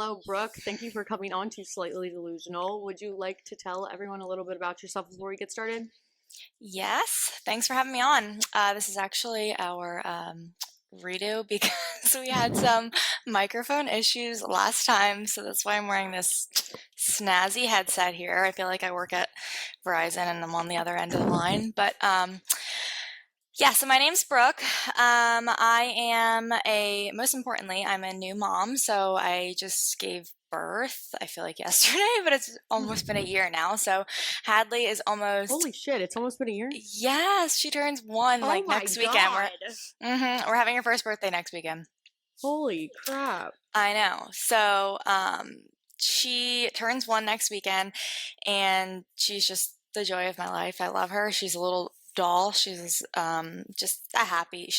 hello, Brooke. Thank you for coming on to Slightly Delusional. Would you like to tell everyone a little bit about yourself before we get started? Yes, thanks for having me on. This is actually our redo because we had some microphone issues last time, so that's why I'm wearing this snazzy headset here. I feel like I work at Verizon and I'm on the other end of the line. Yeah, so my name's Brooke. Most importantly, I'm a new mom, so I just gave birth, I feel like yesterday, but it's almost been a year now. So Hadley is almost Holy shit, it's almost been a year? Yes, she turns one Oh like my next weekend. god. We're having her first birthday next weekend. Holy crap. I know. She turns one next weekend, and she's just the joy of my life. I love her. She's a little doll. She's a happy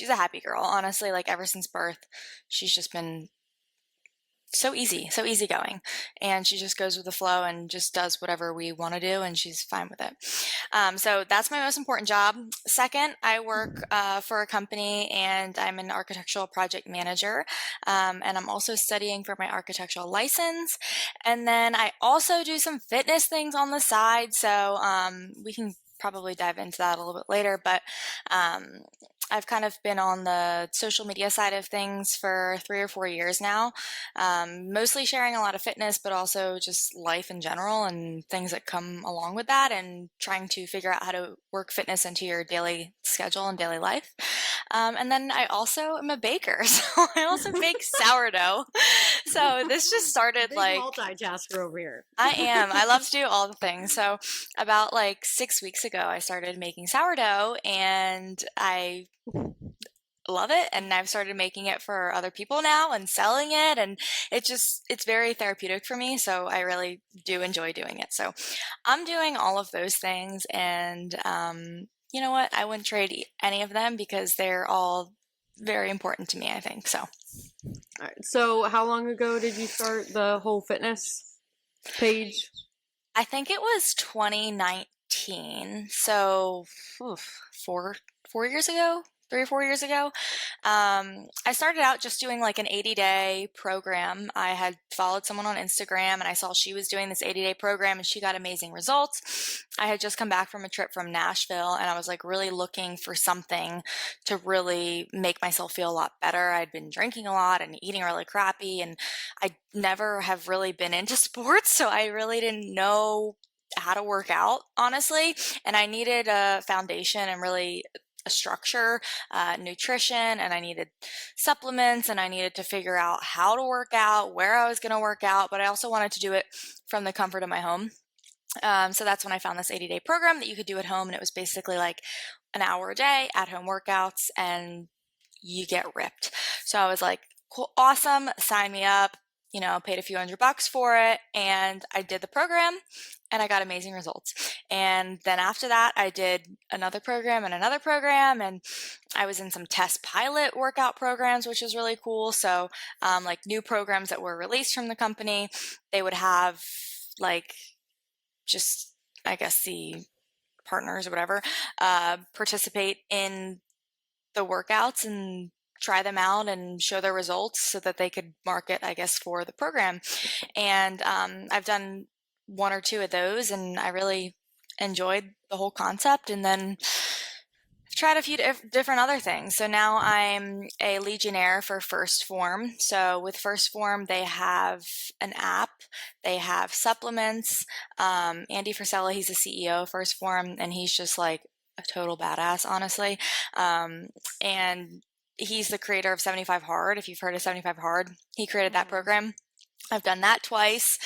girl. Honestly, like ever since birth, she's just been so easygoing. And she just goes with the flow and just does whatever we want to do, and she's fine with it. So that's my most important job. Second, I work for a company and I'm an architectural project manager. And I'm also studying for my architectural license. And then I also do some fitness things on the side. We can probably dive into that a little bit later, but um, I've kind of been on the social media side of things for 3 or 4 years now, mostly sharing a lot of fitness, but also just life in general and things that come along with that, and trying to figure out how to work fitness into your daily schedule and daily life. And then I also am a baker, so I also bake sourdough. So this just started Big like multitasker over here. I am. I love to do all the things. So about like 6 weeks ago, I started making sourdough, and I love it, and I've started making it for other people now and selling it, and it's very therapeutic for me, so I really do enjoy doing it. So I'm doing all of those things, and you know what? I wouldn't trade any of them because they're all very important to me, I think. So All right, so how long ago did you start the whole fitness page? I think it was 2019, so four years ago, 3 or 4 years ago. I started out just doing like an 80-day program. I had followed someone on Instagram, and I saw she was doing this 80-day program, and she got amazing results. I had just come back from a trip from Nashville, and I was like really looking for something to really make myself feel a lot better. I'd been drinking a lot and eating really crappy, and I never have really been into sports, so I really didn't know how to work out, honestly. And I needed a foundation and really a structure, nutrition, and I needed supplements, and I needed to figure out how to work out, where I was going to work out, but I also wanted to do it from the comfort of my home. So that's when I found this 80-day program that you could do at home, and it was basically like an hour a day at home workouts, and you get ripped. So I was like, cool, awesome, sign me up. Paid a few $100 for it, and I did the program, and I got amazing results. And then after that, I did another program, and I was in some test pilot workout programs, which was really cool. So, like new programs that were released from the company, they would have like just, I guess, the partners or whatever participate in the workouts and try them out and show their results so that they could market, I guess, for the program. And I've done one or two of those, and I really enjoyed the whole concept. And then I've tried a few different other things. So now I'm a Legionnaire for First Form. So with First Form, they have an app, they have supplements. Andy Frisella, he's the CEO of First Form, and he's just like a total badass, honestly. And he's the creator of 75 Hard. If you've heard of 75 Hard, he created that Mhm. program. I've done that twice.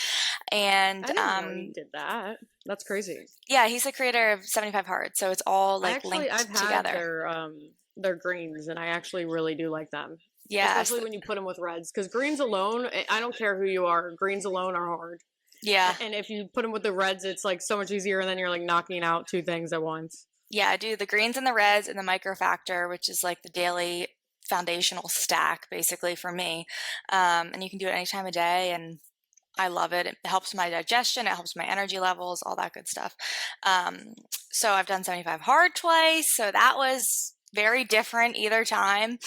And I didn't know he did that. That's crazy. yeah, he's the creator of 75 Hard. So it's all like I've linked had together. their greens, and I actually really do like them. Yes. Especially when you put them with reds, because greens alone, I don't care who you are, greens alone are hard. Yeah. And if you put them with the reds, it's like so much easier, and then you're like knocking out two things at once. Yeah, I do the greens and the reds and the microfactor, which is like the daily foundational stack basically for me. And you can do it any time of day, and I love it. It helps my digestion, it helps my energy levels, all that good stuff. Um, so I've done 75 hard twice, so that was very different either time.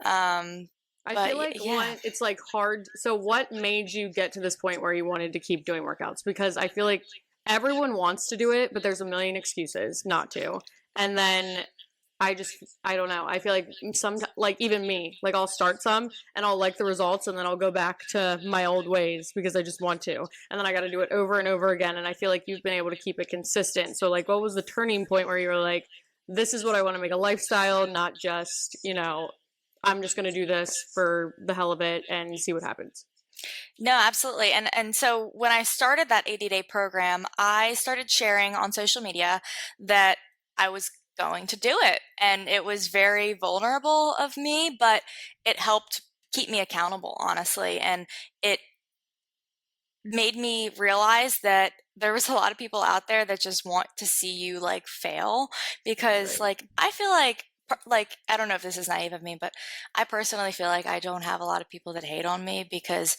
Um, I But feel like yeah. one, it's like hard. So, what made you get to this point where you wanted to keep doing workouts? Because I feel like everyone wants to do it, but there's a million excuses not to. And then I don't know. I feel like some, like even me, like I'll start some and I'll like the results and then I'll go back to my old ways because I just want to. And then I got to do it over and over again. And I feel like you've been able to keep it consistent. So, like, what was the turning point where you were like, this is what I want to make a lifestyle, not just, I'm just going to do this for the hell of it and see what happens. No, absolutely. And so when I started that 80-day program, I started sharing on social media that I was going to do it. And it was very vulnerable of me, but it helped keep me accountable, honestly. And it made me realize that there was a lot of people out there that just want to see you like fail because Right. like I feel like I don't know if this is naive of me, but I personally feel like I don't have a lot of people that hate on me because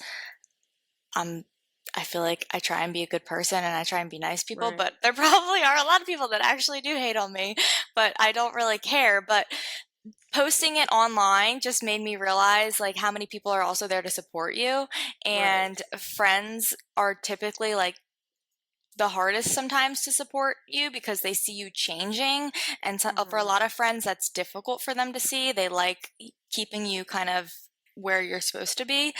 I'm I feel like I try and be a good person and I try and be nice to people, Right. but there probably are a lot of people that actually do hate on me, but I don't really care. But posting it online just made me realize like how many people are also there to support you, Right. and friends are typically like the hardest sometimes to support you because they see you changing, and so, for a Hmm. lot of friends that's difficult for them to see. They like keeping you kind of where you're supposed to be.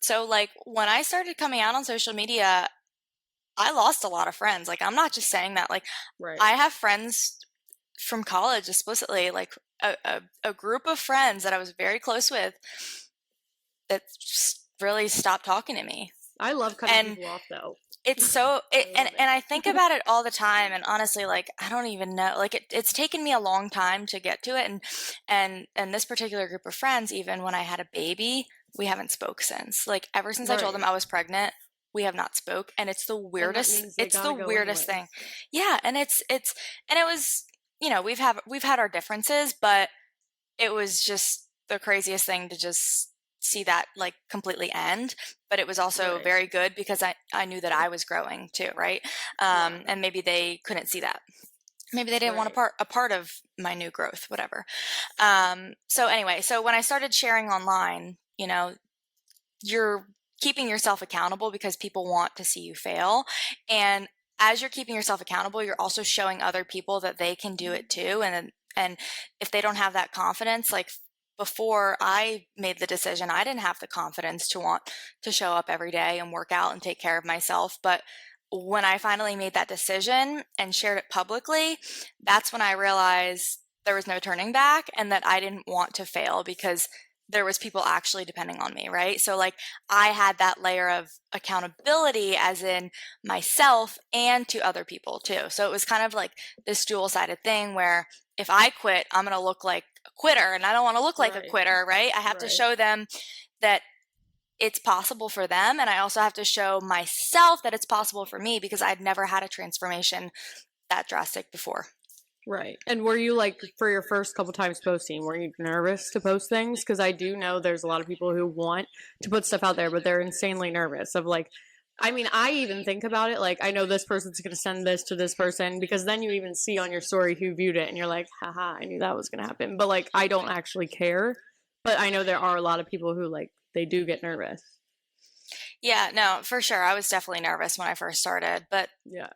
So like when I started coming out on social media, I lost a lot of friends. Like I'm not just saying that. Like Right. I have friends from college explicitly, like a group of friends that I was very close with that just really stopped talking to me. I love cutting And people off though. it's so I and love and I it. think about it all the time, and honestly like I don't even know, like it's taken me a long time to get to it, and this particular group of friends, even when I had a baby, we haven't spoke since. Like ever since I told them Right. I was pregnant, we have not spoke, and And that means they it's the gotta go weirdest thing. anyways. Yeah, and it's and it was, we've had our differences, but it was just the craziest thing to just see that like completely end. But it was also Right. very good because I knew that I was growing too, right? Yeah. And maybe they couldn't see that. Maybe they didn't want Right. a part of my new growth, whatever. So anyway, so when I started sharing online, you're keeping yourself accountable because people want to see you fail. And as you're keeping yourself accountable, you're also showing other people that they can do it too. And if they don't have that confidence, like before I made the decision, I didn't have the confidence to want to show up every day and work out and take care of myself. But when I finally made that decision and shared it publicly, that's when I realized there was no turning back and that I didn't want to fail because there was people actually depending on me, right? So like I had that layer of accountability as in myself and to other people too. So it was kind of like this dual-sided thing where if I quit, I'm going to look like a quitter, and I don't want to look like a Right. quitter, right? I have to Right. show them that it's possible for them, and I also have to show myself that it's possible for me because I'd never had a transformation that drastic before. Right. And were you like for your first couple times posting, were you nervous to post things? Because I do know there's a lot of people who want to put stuff out there, but they're insanely nervous of like, I mean, I even think about it like I know this person's going to send this to this person because then you even see on your story who viewed it and you're like, haha, I knew that was going to happen. But like, I don't actually care. But I know there are a lot of people who like, they do get nervous. Yeah, no, for sure. I was definitely nervous when I first started, but Yeah.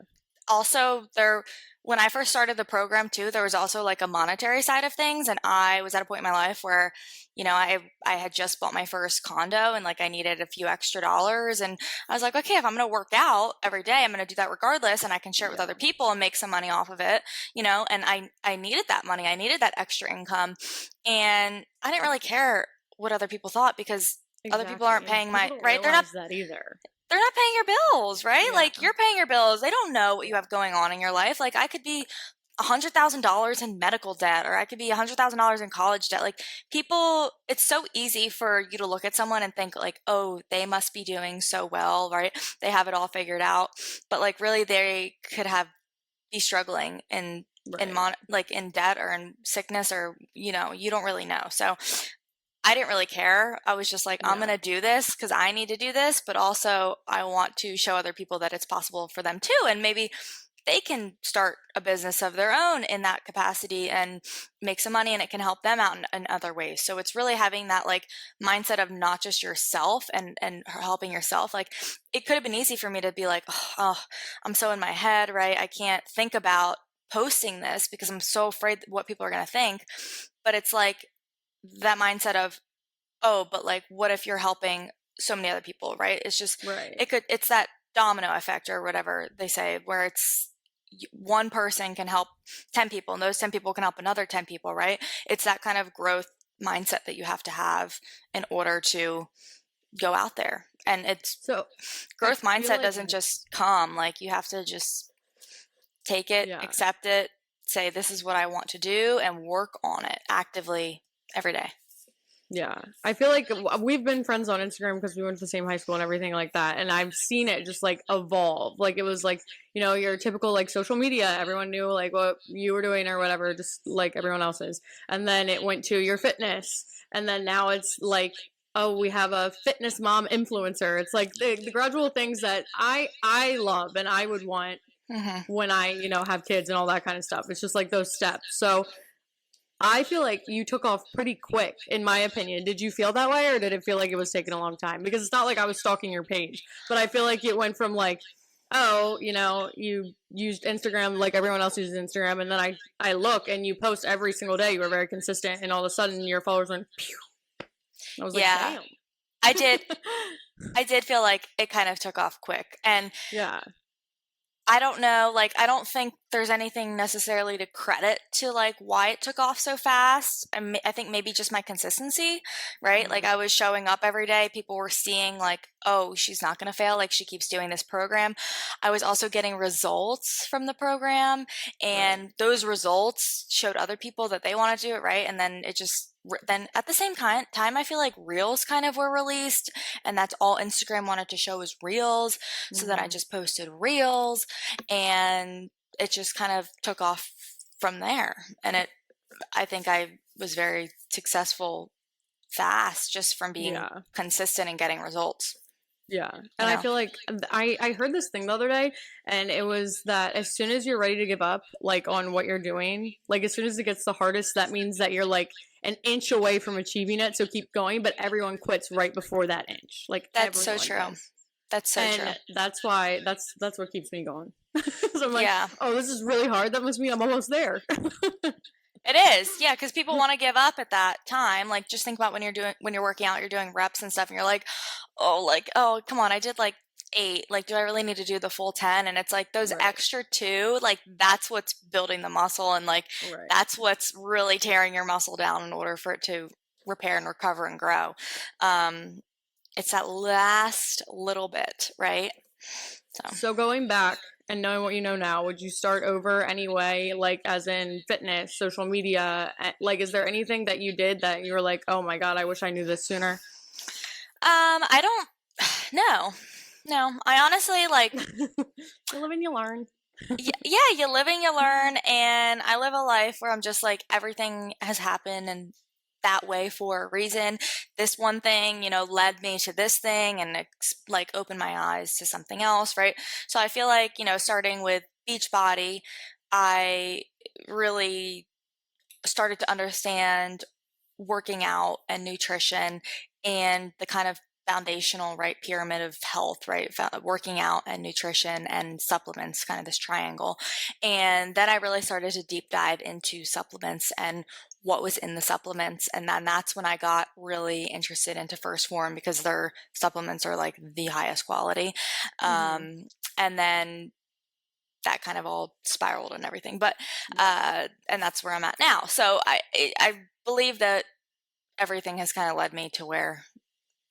also there when I first started the program too, there was also like a monetary side of things, and I was at a point in my life where I had just bought my first condo and like I needed a few extra dollars, and I was like, okay, if I'm going to work out every day, I'm going to do that regardless, and I can share it with Yeah. other people and make some money off of it, and I needed that money. I needed that extra income, and I didn't really care what other people thought because other people Exactly. aren't And paying people my don't right. realize that either. They're not paying your bills, right? Yeah. Like you're paying your bills. They don't know what you have going on in your life. Like I could be $100,000 in medical debt, or I could be $100,000 in college debt. Like people, it's so easy for you to look at someone and think like, oh, they must be doing so well, right? They have it all figured out. But like really they could be struggling Right. like in debt or in sickness, or you don't really know. So I didn't really care. I was just like, I'm going Yeah. to do this because I need to do this, but also I want to show other people that it's possible for them too. And maybe they can start a business of their own in that capacity and make some money, and it can help them out in other ways. So it's really having that like mindset of not just yourself and helping yourself. Like it could have been easy for me to be like, oh, I'm so in my head, right? I can't think about posting this because I'm so afraid what people are going to think. But it's like that mindset of, oh, but like, what if you're helping so many other people, right? It's just, Right. it's that domino effect or whatever they say, where it's one person can help 10 people and those 10 people can help another 10 people, right? It's that kind of growth mindset that you have to have in order to go out there. And it's So I growth feel mindset like, doesn't just come, like you have to just take it, yeah. accept it, say, this is what I want to do, and work on it actively every day. Yeah. I feel like we've been friends on Instagram because we went to the same high school and everything like that. And I've seen it just like evolve. Like it was like, you know, your typical like social media. Everyone knew like what you were doing or whatever, just like everyone else's. And then it went to your fitness. And then now it's like, oh, we have a fitness mom influencer. It's like the gradual things that I love and I would want Mm-hmm. when I, you know, have kids and all that kind of stuff. It's just like those steps. So I feel like you took off pretty quick, in my opinion. Did you feel that way, or did it feel like it was taking a long time? Because it's not like I was stalking your page, but I feel like it went from like, oh, you know, you used Instagram like everyone else uses Instagram, and then I look and you post every single day. You were very consistent, and all of a sudden your followers went, pew. I was like, Yeah, damn. I did. I did feel like it kind of took off quick. And Yeah. I don't know, like, I don't think there's anything necessarily to credit to, like, why it took off so fast. I think maybe just my consistency, right? Like, Mm-hmm. I was showing up every day. People were seeing, like, oh, she's not going to fail. Like, she keeps doing this program. I was also getting results from the program, Right. and those results showed other people that they want to do it, right? And then it just, then at the same time, I feel like reels kind of were released, and that's all Instagram wanted to show was reels. So then I Mm-hmm. just posted reels, and it just kind of took off from there. And I think I was very successful fast just from being Yeah. consistent and getting results, Yeah. you And I know? feel like I heard this thing the other day, and it was that as soon as you're ready to give up, like on what you're doing, like as soon as it gets the hardest, that means that you're like an inch away from achieving it. So keep going, but everyone quits right before that inch. Like That's so everyone true. does. That's so true. And that's why that's what keeps me going. So I'm like, Yeah, oh, this is really hard. That must mean I'm almost there. it is. Yeah, because people want to give up at that time. Like, just think about when you're working out, you're doing reps and stuff, and you're like, oh, come on, I did like 8. Like, do I really need to do the full 10? And it's like those Right. extra 2, like that's what's building the muscle, and like Right. that's what's really tearing your muscle down in order for it to repair and recover and grow. Um, it's that last little bit, right? So. So going back and knowing what you know now, would you start over anyway, like as in fitness, social media? Like, is there anything that you did that you were like, oh my God, I wish I knew this sooner? I don't. No, no. I honestly like. You live and you learn. Yeah, you live and you learn, and I live a life where I'm just like everything has happened and that way for a reason. This one thing, led me to this thing, and like opened my eyes to something else, right? So I feel like, starting with Beachbody, I really started to understand working out and nutrition and the kind of foundational, right, pyramid of health, right, working out and nutrition and supplements, kind of this triangle. And then I really started to deep dive into supplements and what was in the supplements. And then that's when I got really interested into First Form, because their supplements are like the highest quality. Mm-hmm. And then that kind of all spiraled and everything. But and that's where I'm at now. So I believe that everything has kind of led me to where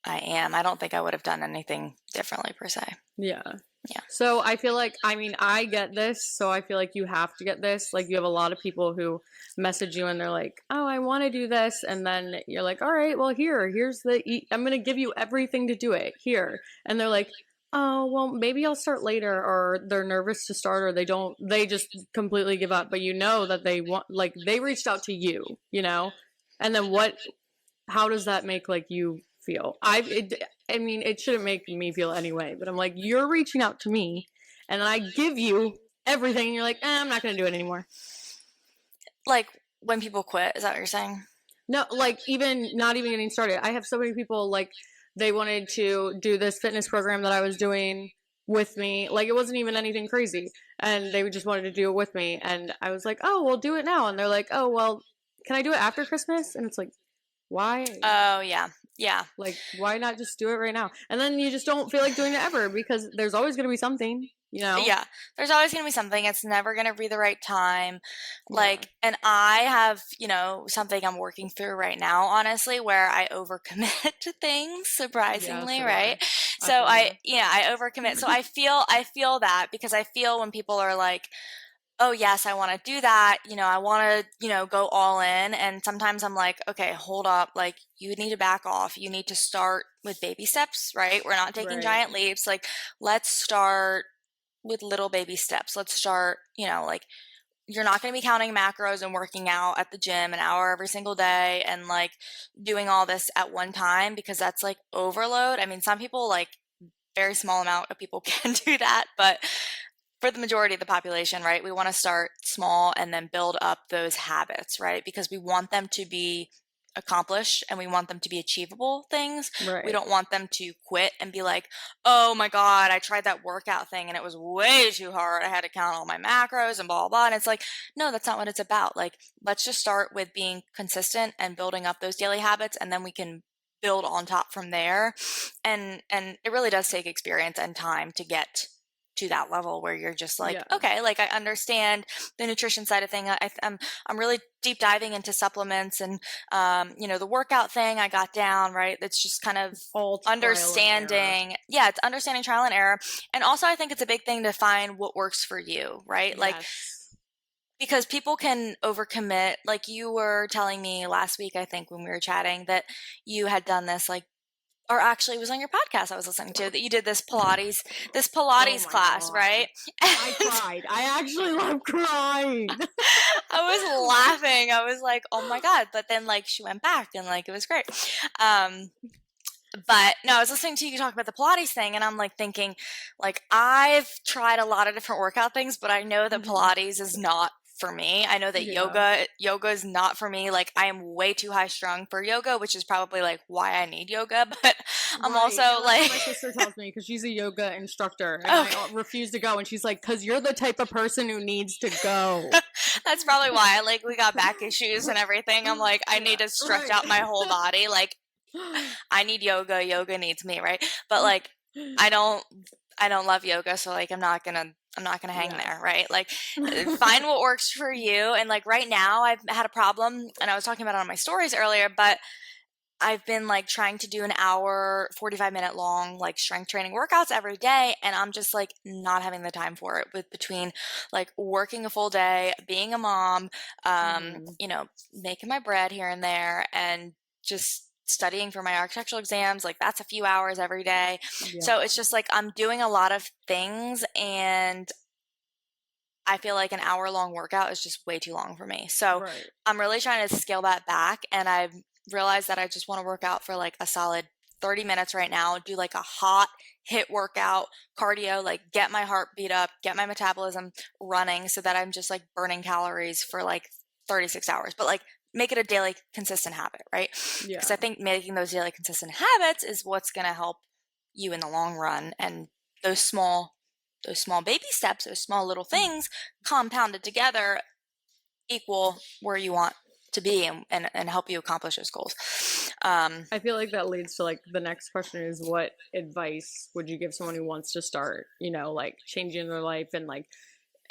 I am. I don't think I would have done anything differently per se. Yeah. Yeah. So I feel like, I mean, I get this, so I feel like you have to get this. Like, you have a lot of people who message you and they're like, oh, I want to do this. And then you're like, all right, well, here's I'm going to give you everything to do it here. And they're like, oh, well, maybe I'll start later, or they're nervous to start, or they just completely give up. But you know that they want, like, they reached out to you, and then how does that make like you feel? I mean, it shouldn't make me feel anyway, but I'm like, you're reaching out to me, and I give you everything, and you're like, I'm not going to do it anymore. Like when people quit, is that what you're saying? No, like even not even getting started. I have so many people like they wanted to do this fitness program that I was doing with me. Like it wasn't even anything crazy. And they just wanted to do it with me. And I was like, oh, we'll do it now. And they're like, oh, well, can I do it after Christmas? And it's like, why? Oh, yeah. Yeah. Like, why not just do it right now? And then you just don't feel like doing it ever because there's always going to be something, you know? Yeah, there's always going to be something. It's never going to be the right time. Yeah. Like, and I have, something I'm working through right now, honestly, where I overcommit to things, Yeah, surprisingly, so do I. right? I So feel you. I overcommit. So I feel that because I feel when people are like, oh, yes, I want to do that. I want to, go all in. And sometimes I'm like, okay, hold up. Like, you need to back off. You need to start with baby steps, right? We're not taking Right. giant leaps. Like, let's start with little baby steps. Let's start, like you're not going to be counting macros and working out at the gym an hour every single day and like doing all this at one time because that's like overload. I mean, some people like very small amount of people can do that, but for the majority of the population, right, we want to start small and then build up those habits, right? Because we want them to be accomplished and we want them to be achievable things. We Right. don't want them to quit and be like, oh my God, I tried that workout thing and it was way too hard. I had to count all my macros and blah, blah, blah. And it's like, no, that's not what it's about. Like, let's just start with being consistent and building up those daily habits, and then we can build on top from there. And it really does take experience and time to get to that level where you're just like, Yeah. okay, like I understand the nutrition side of thing. I'm really deep diving into supplements and the workout thing I got down, right? It's just kind of All trial and error. understanding. Yeah, it's understanding trial and error. And also I think it's a big thing to find what works for you, right? Like Yes. because people can overcommit. Like you were telling me last week, I think when we were chatting, that you had done this like, or actually it was on your podcast I was listening to, that you did this Oh Pilates my class, God. right? I And cried. I actually love crying. I was laughing. I was like, oh my God. But then like she went back and like it was great. Um, but no, I was listening to you talk about the Pilates thing and I'm like thinking, like, I've tried a lot of different workout things, but I know that Mhm. Pilates is not for me. I know that Yeah. yoga is not for me. Like I am way too high strung for yoga, which is probably like why I need yoga. But I'm Right. also And that's what like, my sister tells me because she's a yoga instructor and I okay, refuse to go. And she's like, because you're the type of person who needs to go. that's probably why. Like we got back issues and everything. I'm like, I need Yeah. to stretch Right. out my whole body. Like I need yoga. Yoga needs me, right? But like, I don't, I don't love yoga, so like, I'm not gonna hang Yeah. there, right? Like, find what works for you. And like right now, I've had a problem, and I was talking about it on my stories earlier, but I've been like trying to do an hour, 45-minute long like strength training workouts every day, and I'm just like not having the time for it with between like working a full day, being a mom, Mhm. making my bread here and there, and just studying for my architectural exams. Like that's a few hours every day. So Yeah. it's just like I'm doing a lot of things, and I feel like an hour long workout is just way too long for me. So Right. I'm really trying to scale that back. And I've realized that I just want to work out for like a solid 30 minutes right now, do like a hot hit workout, cardio, like get my heart beat up, get my metabolism running so that I'm just like burning calories for like 36 hours, but like make it a daily consistent habit, right? Because I Yeah. think making those daily consistent habits is what's going to help you in the long run. And those small those small baby steps, those small little things compounded together equal where you want to be, and help you accomplish those goals. I feel like that leads to like the next question is what advice would you give someone who wants to start, like changing their life and like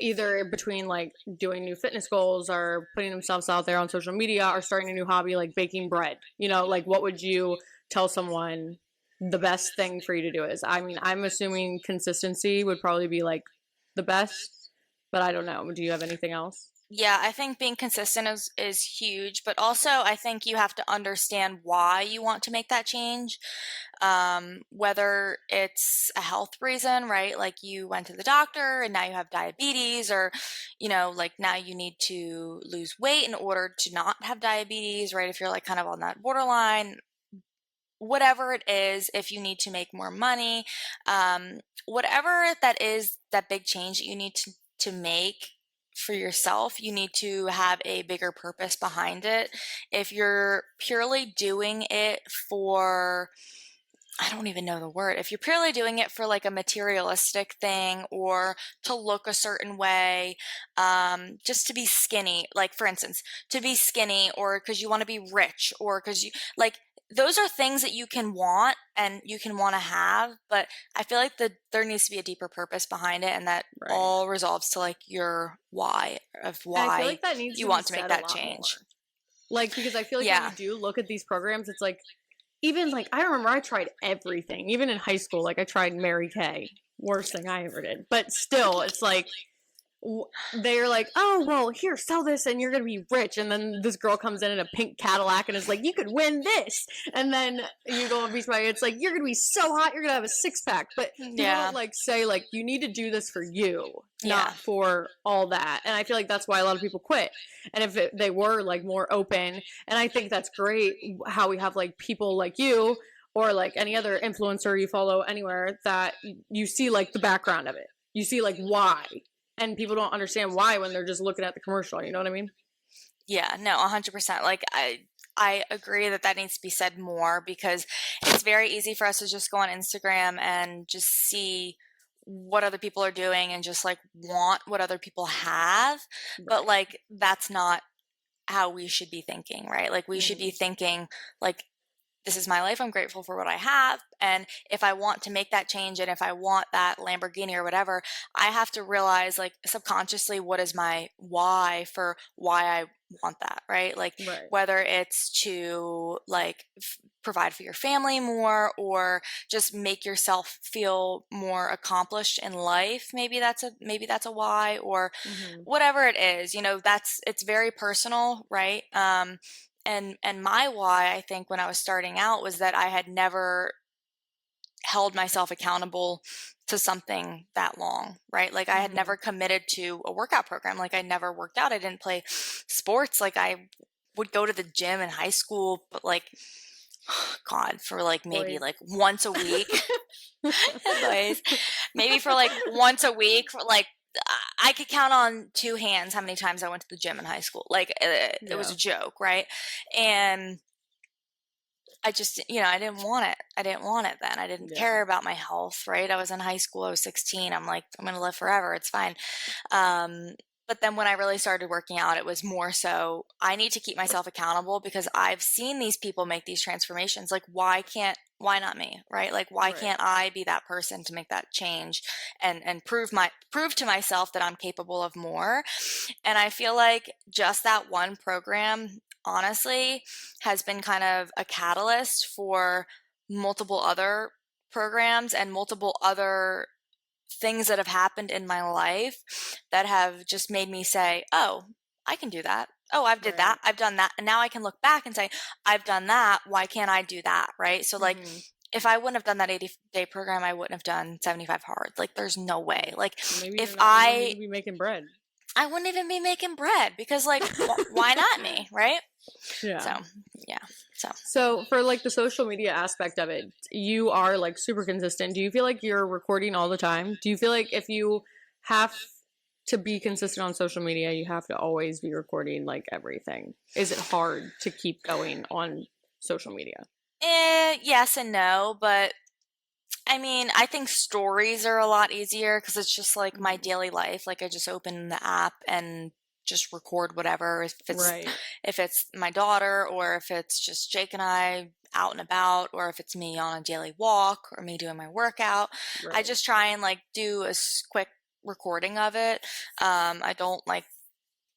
either between like doing new fitness goals or putting themselves out there on social media or starting a new hobby like baking bread. Like what would you tell someone the best thing for you to do is? I mean, I'm assuming consistency would probably be like the best, but I don't know. Do you have anything else? Yeah, I think being consistent is huge, but also I think you have to understand why you want to make that change. Whether it's a health reason, right? Like you went to the doctor and now you have diabetes, or, like now you need to lose weight in order to not have diabetes, right? If you're like kind of on that borderline, whatever it is, if you need to make more money, whatever that is, that big change that you need to make for yourself, you need to have a bigger purpose behind it. If you're purely doing it for, I don't even know the word. If you're purely doing it for like a materialistic thing or to look a certain way, just to be skinny, like for instance, to be skinny or because you want to be rich or because you like, those are things that you can want and you can want to have, but I feel like there needs to be a deeper purpose behind it, and that Right. all resolves to like your why of And I feel why like that needs you to be want to make said a that lot change. more. Like, because I feel like when Yeah. you do look at these programs, it's like, even like, I remember I tried everything. Even in high school, like I tried Mary Kay. Worst thing I ever did. But still, it's like, they're like, oh, well, here, sell this and you're going to be rich. And then this girl comes in a pink Cadillac and is like, you could win this. And then you go on Beach Body, it's like, you're going to be so hot, you're going to have a six pack. But people Yeah. don't like say, like, you need to do this for you, Yeah. not for all that. And I feel like that's why a lot of people quit. And if they were like more open, and I think that's great how we have like people like you or like any other influencer you follow anywhere that you see like the background of it. You see like why. And people don't understand why when they're just looking at the commercial. You know what I mean? Yeah, no, 100%. Like I agree that that needs to be said more because it's very easy for us to just go on Instagram and just see what other people are doing and just like want what other people have. But Right. like that's not how we should be thinking, right? Like we should be thinking like this is my life. I'm grateful for what I have. And if I want to make that change and if I want that Lamborghini or whatever, I have to realize like subconsciously what is my why for why I want that, right? Like Right. whether it's to like provide for your family more or just make yourself feel more accomplished in life. Maybe that's a why or whatever it is, you know, it's very personal, right? And my why, I think, when I was starting out was that I had never held myself accountable to something that long, right? Like I had never committed to a workout program. Like I never worked out. I didn't play sports. Like I would go to the gym in high school, but like, God, for like maybe like once a week. Anyways, maybe for like once a week, for like I could count on two hands how many times I went to the gym in high school. Like it was a joke, right? And I just, you know, I didn't want it. I didn't want it then. I didn't care about my health, right? I was in high school. I was 16. I'm like, I'm going to live forever. It's fine. But then when I really started working out, it was more so I need to keep myself accountable because I've seen these people make these transformations. Like, why not me, right? Like, why can't I be that person to make that change and prove to myself that I'm capable of more? And I feel like just that one program, honestly, has been kind of a catalyst for multiple other programs and multiple other things that have happened in my life that have just made me say, oh, I can do that. Oh, I've did that. I've done that. And now I can look back and say, I've done that. Why can't I do that? Right. So like, if I wouldn't have done that 80-day program, I wouldn't have done 75 hard. Like there's no way. Like Maybe if you wouldn't even be making bread. I wouldn't even be making bread because like, why not me? Right. Yeah. So, yeah. So for like the social media aspect of it, you are like super consistent. Do you feel like you're recording all the time? Do you feel like if you have to be consistent on social media, you have to always be recording like everything? Is it hard to keep going on social media? Yes and no, but I mean, I think stories are a lot easier because it's just like my daily life. Like I just open the app and just record whatever. If it's my daughter or if it's just Jake and I out and about or if it's me on a daily walk or me doing my workout. I just try and like do a quick recording of it. I don't like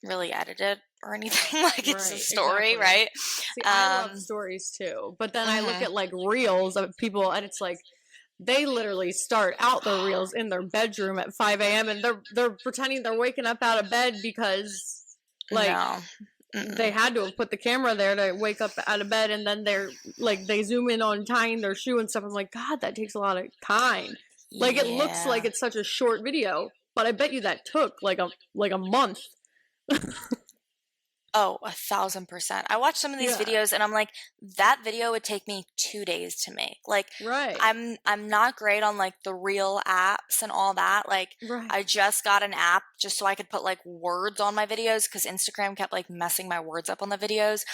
really edit it or anything. Like it's a story, right? See, I love stories too, but then I look at like reels of people and it's like they literally start out their reels in their bedroom at 5 a.m. and they're pretending they're waking up out of bed because like they had to have put the camera there to wake up out of bed, and then they're like they zoom in on tying their shoe and stuff. I'm like, God, that takes a lot of time. Like it looks like it's such a short video, but I bet you that took like a month. Oh, 1,000%. I watch some of these Yeah. videos and I'm like, that video would take me 2 days to make. Like, Right. I'm not great on like the real apps and all that. Like, Right. I just got an app just so I could put like words on my videos because Instagram kept like messing my words up on the videos.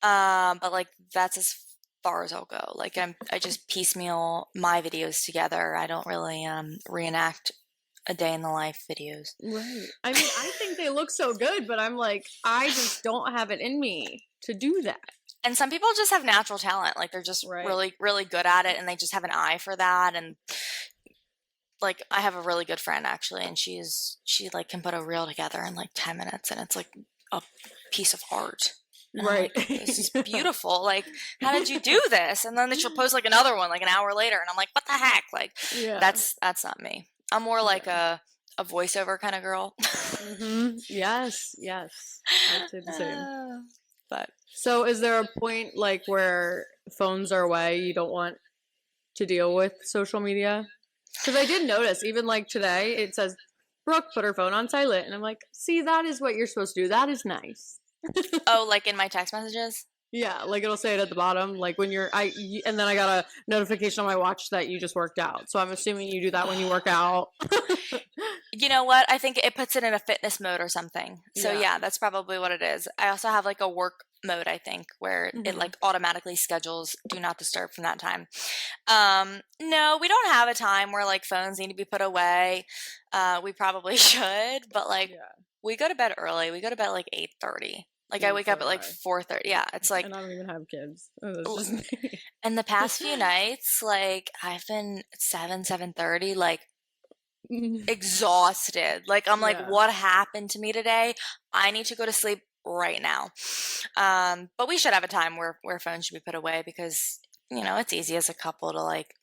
But like that's as far as I'll go. Like I just piecemeal my videos together. I don't really reenact a day in the life videos. Right. I mean, I think they look so good, but I'm like, I just don't have it in me to do that. And some people just have natural talent. Like they're just Right. really, really good at it and they just have an eye for that. And like I have a really good friend actually, and she like can put a reel together in like 10 minutes and it's like a piece of art. And I'm Right. like, this is beautiful. Like, how did you do this? And then she'll post like another one like an hour later and I'm like, what the heck? Like Yeah. that's not me. I'm more like a voiceover kind of girl. Yes. Yes. I'd say the same. But So, is there a point like where phones are away, you don't want to deal with social media? Because I did notice, even like today, it says Brooke put her phone on silent, and I'm like, see, that is what you're supposed to do. That is nice. oh, like in my text messages? Yeah, like it'll say it at the bottom, like when and then I got a notification on my watch that you just worked out. So I'm assuming you do that when you work out. You know what? I think it puts it in a fitness mode or something. So Yeah. yeah, that's probably what it is. I also have like a work mode, I think, where it Mhm. like automatically schedules do not disturb from that time. No, we don't have a time where like phones need to be put away. We probably should, but like Yeah. we go to bed early. We go to bed at like 8:30. Like I Ooh, wake so up at do like I. 4:30. Yeah, it's like And I don't even have kids. That's just me. and the past few nights, like I've been 7:30, like exhausted. Like I'm like, Yeah. what happened to me today? I need to go to sleep right now. But we should have a time where phones should be put away because you know it's easy as a couple to like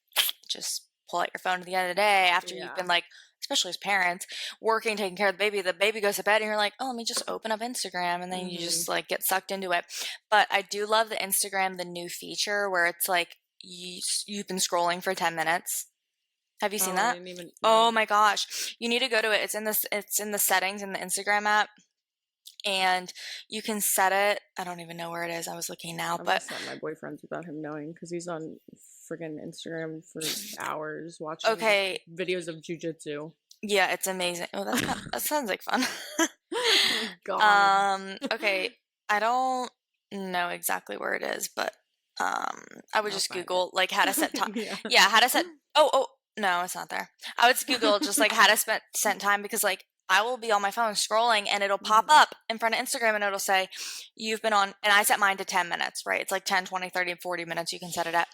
just pull out your phone at the end of the day after you've Yeah. been like, especially as parents, working, taking care of the baby. The baby goes to bed and you're like, oh, let me just open up Instagram, and then you just like get sucked into it. But I do love the Instagram, the new feature where it's like you've been scrolling for 10 minutes. Have you seen Oh, I that? didn't even Oh know. my gosh. You need to go to it. It's in the settings in the Instagram app and you can set it. I don't even know where it is. I was looking now, I'm but gonna set my boyfriend's without him knowing because he's on friggin' Instagram for hours watching okay, videos of jujitsu. yeah, it's amazing. Oh, that sounds like fun. Oh God. Okay, I don't know exactly where it is, but I would I'll just find Google like how to set time. it. Yeah. Yeah, how to set. Oh, no, it's not there. I would Google just like how to set time because like I will be on my phone scrolling and it'll pop Mhm. up in front of Instagram and it'll say you've been on, and I set mine to 10 minutes, right? It's like 10, 20, 30, 40 minutes you can set it at.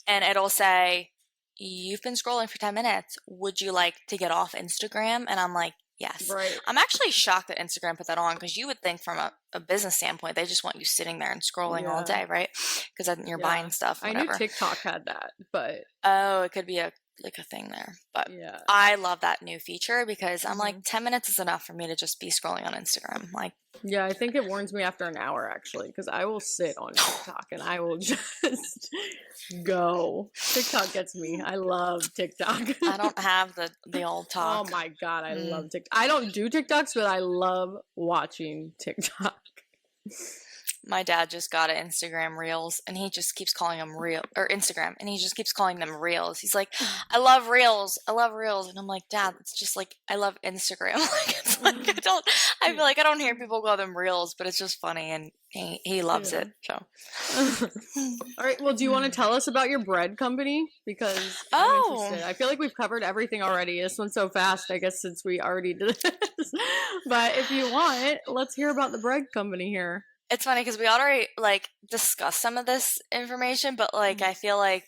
And it'll say you've been scrolling for 10 minutes. Would you like to get off Instagram? And I'm like, yes. Right. I'm actually shocked that Instagram put that on because you would think from a business standpoint, they just want you sitting there and scrolling all Yeah. day, right? Because then you're Yeah. buying stuff, I knew whatever. TikTok had that, but Oh, it could be a thing there. But yeah. I love that new feature because I'm Mhm. like 10 minutes is enough for me to just be scrolling on Instagram. Like, Yeah, I think it warns me after an hour actually, because I will sit on TikTok and I will just go. TikTok gets me. I love TikTok. I don't have the old Oh talk. my God, I love TikTok. I don't do TikToks, but I love watching TikTok. My dad just got an Instagram Reels and he just keeps calling them Reel or Instagram and he just keeps calling them Reels. He's like, I love Reels. I love Reels. And I'm like, Dad, it's just like I love Instagram. Like it's like I feel like I don't hear people call them Reels, but it's just funny and he loves Yeah. it. So All right, well, do you want to tell us about your bread company? Because I'm Oh. interested. I feel like we've covered everything already. This went so fast, I guess, since we already did this. But if you want, let's hear about the bread company here. It's funny because we already like discussed some of this information, but like I feel like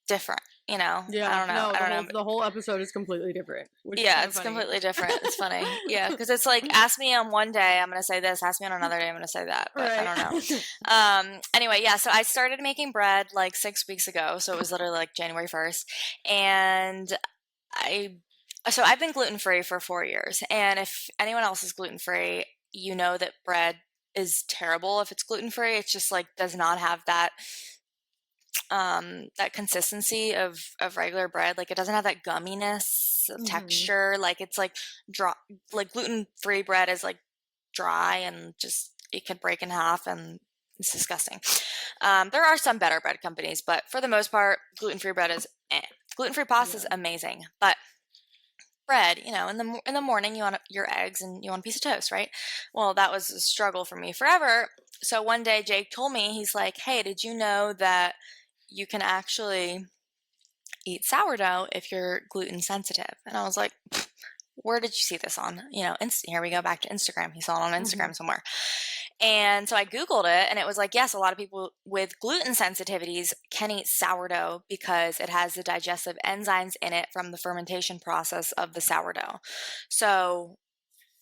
different, you know? Yeah, I don't know. no, I don't know. the whole episode is completely different. Which is Yeah, kinda it's funny. completely different. It's funny. Yeah, because it's like ask me on one day, I'm gonna say this. Ask me on another day, I'm gonna say that. But I don't know. Anyway, yeah. So I started making bread like 6 weeks ago. So it was literally like January 1st, and I've been gluten free for 4 years. And if anyone else is gluten free, you know that bread is terrible if it's gluten free. It's just like does not have that consistency of regular bread. Like it doesn't have that gumminess Mhm. texture. Like it's like like gluten free bread is like dry and just it could break in half, and it's disgusting. There are some better bread companies, but for the most part, gluten-free bread is gluten-free pasta is Yeah. amazing. But bread, in the morning you want your eggs and you want a piece of toast, right? Well, that was a struggle for me forever. So one day Jake told me, he's like, "Hey, did you know that you can actually eat sourdough if you're gluten sensitive?" And I was like, "Where did you see this on?" Here we go back to Instagram. He saw it on Hmm. Instagram somewhere. And so I Googled it, and it was like, yes, a lot of people with gluten sensitivities can eat sourdough because it has the digestive enzymes in it from the fermentation process of the sourdough. So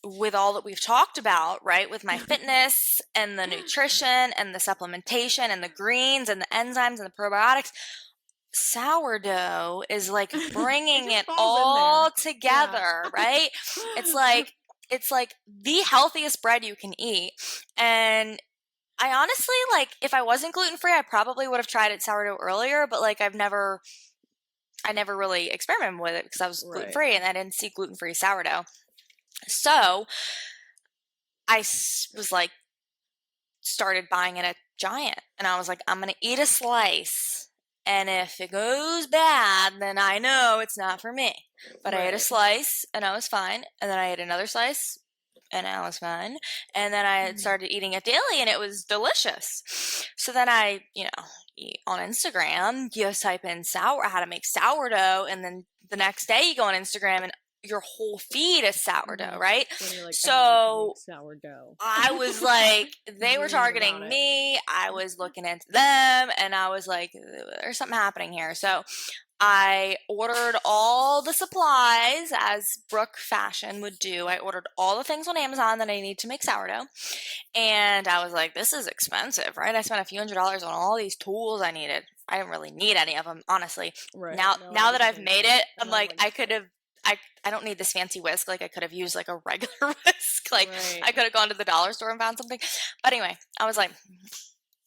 with all that we've talked about, right, with my fitness and the nutrition and the supplementation and the greens and the enzymes and the probiotics, sourdough is like It bringing just it falls in all there. Yeah. together, right? It's like the healthiest bread you can eat. And I honestly, like, if I wasn't gluten free, I probably would have tried it sourdough earlier, but like I never really experimented with it because I was gluten Right. free and I didn't see gluten free sourdough. So was like, started buying it at Giant, and I was like, I'm gonna eat a slice, and if it goes bad, then I know it's not for me. But I ate a Right. slice, and I was fine, and then I ate another slice, and I was fine, and then I had started eating it daily, and it was delicious. So then I, on Instagram, you type in how to make sourdough, and then the next day you go on Instagram and your whole feed is sourdough, right? Then you're like, I need to make So sourdough. I was like, they were Dreaming about targeting it. me. I was looking into them, and I was like, there's something happening here. So I ordered all the supplies as Brooke Fashion would do. I ordered all the things on Amazon that I need to make sourdough. And I was like, this is expensive, right? I spent a few $100s on all these tools I needed. I didn't really need any of them, honestly. Right. Now, No, I now did that the I've same made thing. it, I'm And I'm like, like, I could have. I don't need this fancy whisk. Like, I could have used like a regular whisk. Like, right. I could have gone to the dollar store and found something. But anyway, I was like,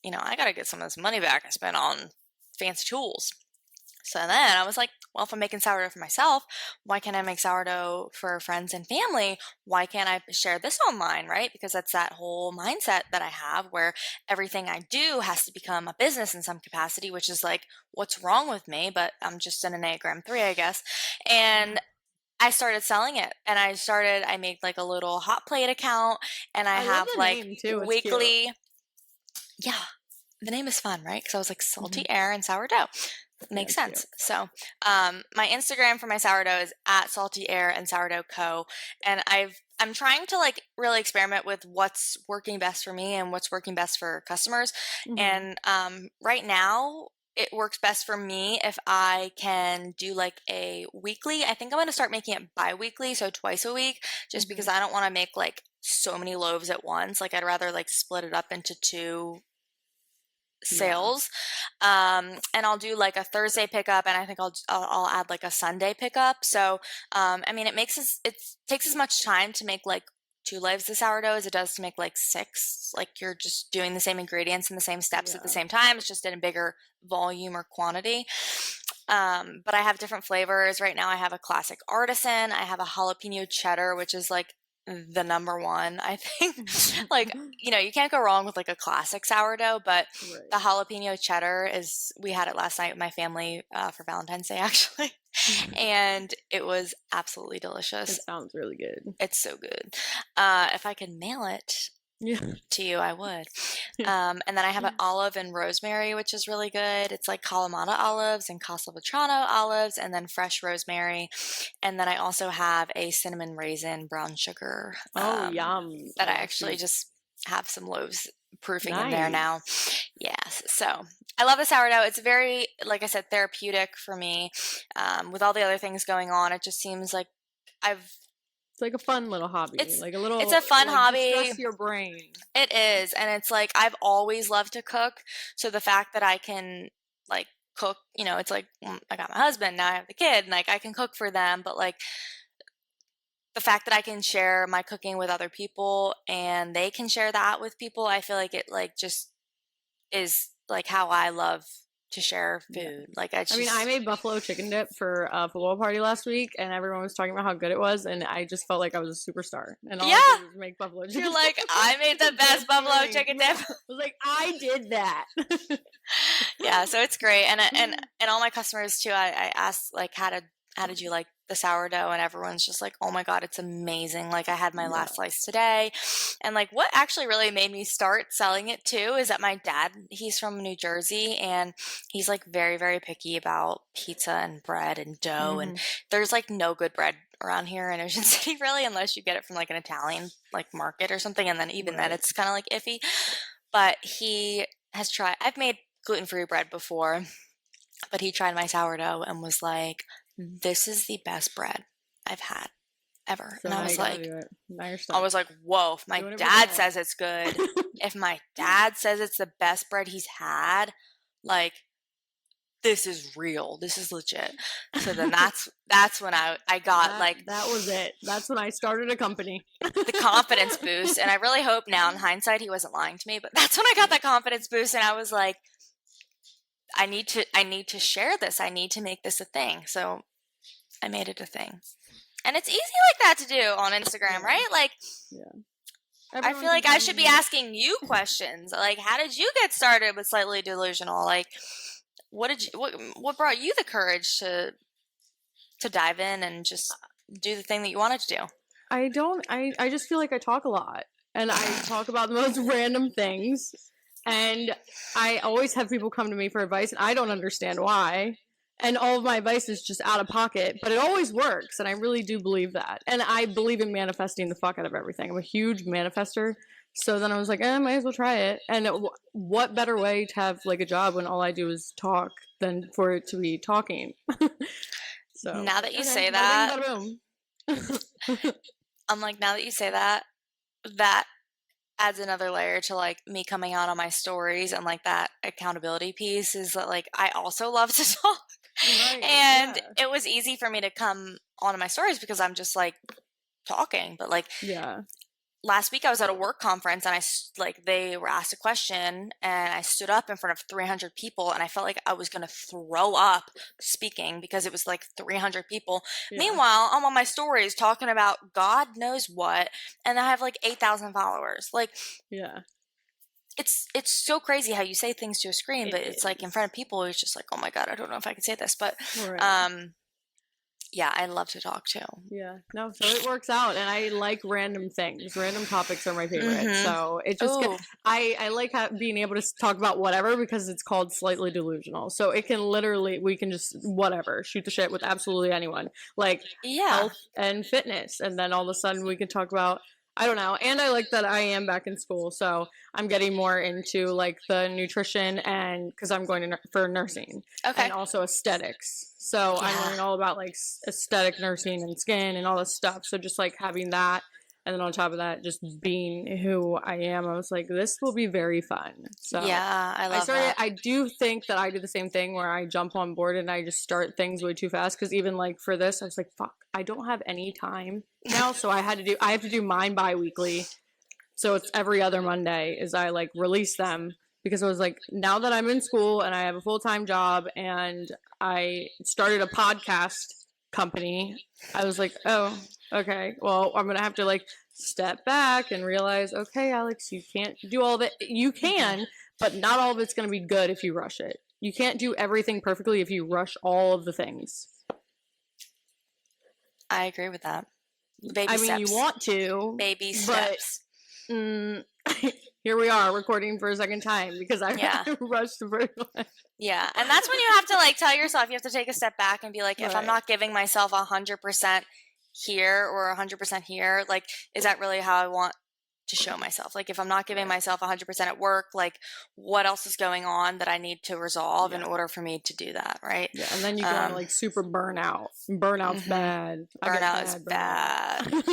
I got to get some of this money back I spent on fancy tools. So then I was like, well, if I'm making sourdough for myself, why can't I make sourdough for friends and family? Why can't I share this online, right? Because that's that whole mindset that I have where everything I do has to become a business in some capacity, which is like, what's wrong with me? But I'm just an Enneagram 3, I guess. And I started selling it, and I made like a little hot plate account, and I I love have the like name too. It's cute. weekly, yeah, the name is fun, right? Because I was like Hmm. salty air and sourdough. Yeah, Makes it's cute. sense. So, my Instagram for my sourdough is at salty air and sourdough co. And I'm trying to like really experiment with what's working best for me and what's working best for customers. Hmm. And right now, it works best for me if I can do like a weekly. I think I'm going to start making it bi-weekly, so twice a week, just because Hmm. I don't want to make like so many loaves at once. Like, I'd rather like split it up into two Yeah. sales. And I'll do like a Thursday pickup, and I think I'll add like a Sunday pickup. So I mean, it takes as much time to make like two loaves of sourdough as it does to make like six. Like, you're just doing the same ingredients and the same steps at the Yeah. same time. It's just in a bigger volume or quantity. But I have different flavors. Right now I have a classic artisan. I have a jalapeno cheddar, which is like the number one, I think. Like, you can't go wrong with like a classic sourdough, but Right. the jalapeno cheddar we had it last night with my family for Valentine's Day, actually. And it was absolutely delicious. It sounds really good. It's so good. If I could mail it Yeah. to you, I would. And then I have an olive and rosemary, which is really good. It's like Kalamata olives and Castelvetrano olives, and then fresh rosemary. And then I also have a cinnamon raisin brown sugar Oh, yum. that I I love actually sweets. just have some loaves proofing in there now. Nice. Yes. So I love the sourdough. It's very, like I said, therapeutic for me. With all the other things going on, it just seems like I've, It's like a fun little hobby, it's, like a it's little, a fun like, hobby. distress your brain. It is, and it's like I've always loved to cook, so the fact that I can like cook, it's like I got my husband, now I have the kid, and like I can cook for them, but like the fact that I can share my cooking with other people and they can share that with people, I feel like it like just is like how I love to share Yeah. food. Like I mean, I made buffalo chicken dip for a football party last week, and everyone was talking about how good it was, and I just felt like I was a superstar. And all I did was make buffalo chicken. You're like, I made the best buffalo chicken dip. I was like, I did that. Yeah, so it's great, and all my customers too. I asked like, how did you like the sourdough? And everyone's just like, oh my God, it's amazing. Like I had my last slice today. And like what actually really made me start selling it too is that my dad, he's from New Jersey, and he's like very, very picky about pizza and bread and dough. And there's like no good bread around here in Ocean City really, unless you get it from like an Italian like market or something. And then even then it's kind of like iffy. But he has tried, I've made gluten-free bread before, but he tried my sourdough and was like, this is the best bread I've had ever. So and I was like, whoa, if my dad says it's good, if my dad says it's the best bread he's had, like, this is real. This is legit. So then that's when I got that was it. That's when I started a company. The confidence boost. And I really hope now in hindsight he wasn't lying to me, but that's when I got that confidence boost, and I was like, I need to share this. I need to make this a thing. So I made it a thing. And it's easy like that to do on Instagram, right? Like, I feel like I should be asking you questions. Like, how did you get started with Slightly Delusional? Like, what brought you the courage to dive in and just do the thing that you wanted to do? I just feel like I talk a lot, and I talk about the most random things. And I always have people come to me for advice, and I don't understand why. And all of my advice is just out of pocket, but it always works, and I really do believe that. And I believe in manifesting the fuck out of everything. I'm a huge manifester. So then I was like, I might as well try it. And what better way to have like a job when all I do is talk than for it to be talking? So now that you say that, I'm like, now that you say that, that adds another layer to like me coming out on my stories, and like that accountability piece is that like I also love to talk. Right, and it was easy for me to come on my stories because I'm just like talking. But like last week I was at a work conference, and they were asked a question, and I stood up in front of 300 people, and I felt like I was going to throw up speaking because it was like 300 people. Meanwhile, I'm on my stories talking about God knows what, and I have like 8,000 followers. Like, it's so crazy how you say things to a screen, but it's like in front of people, it's just like, oh my God, I don't know if I can say this, but I love to talk too. Yeah, no, so it works out, and I like random things. Random topics are my favorite. So it just I like being able to talk about whatever because it's called Slightly Delusional. So it can we can just whatever shoot the shit with absolutely anyone, like health and fitness, and then all of a sudden we can talk about. I don't know. And I like that I am back in school, so I'm getting more into like the nutrition, and because I'm going for nursing and also aesthetics. So I'm learning all about like aesthetic nursing and skin and all this stuff. So just like having that, and then on top of that, just being who I am, I was like, this will be very fun. So I love that. I do think that I do the same thing where I jump on board and I just start things way too fast. Because even like for this, I was like, fuck, I don't have any time now. So I have to do mine bi-weekly. So it's every other Monday is I like release them, because I was like, now that I'm in school and I have a full-time job and I started a podcast company, I was like, oh, okay, well, I'm gonna have to like step back and realize, okay, Alex, you can't do all of it. You can, but not all of it's gonna be good if you rush it. You can't do everything perfectly if you rush all of the things. I agree with that. Baby steps. I mean, you want to. Baby steps. But, here we are recording for a second time because I rushed the first one. Yeah, and that's when you have to like tell yourself, you have to take a step back and be like, if I'm not giving myself 100% here or 100% here, like, is that really how I want to show myself? Like, if I'm not giving myself 100% at work, like, what else is going on that I need to resolve in order for me to do that, right? Yeah, and then you go like super burnout. Burnout's bad. Burnout is bad.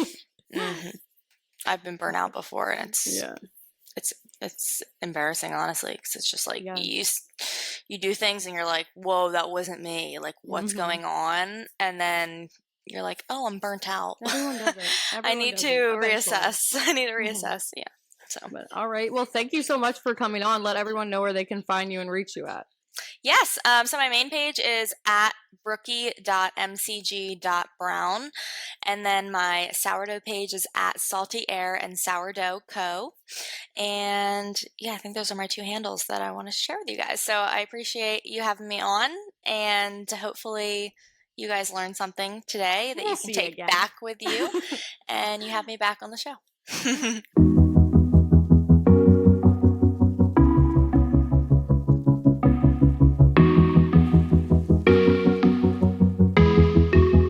I've been burnt out before, and it's embarrassing, honestly, because it's just like you do things and you're like, whoa, that wasn't me. Like, what's going on? And then you're like, oh, I'm burnt out. Everyone does it. I need to reassess. I need to reassess. Yeah. So, all right. Well, thank you so much for coming on. Let everyone know where they can find you and reach you at. Yes. So my main page is at brookie.mcg.brown. And then my sourdough page is at salty air and sourdough co. And yeah, I think those are my two handles that I want to share with you guys. So I appreciate you having me on, and hopefully you guys learned something today that We'll you can see you take again. back with you, and you have me back on the show.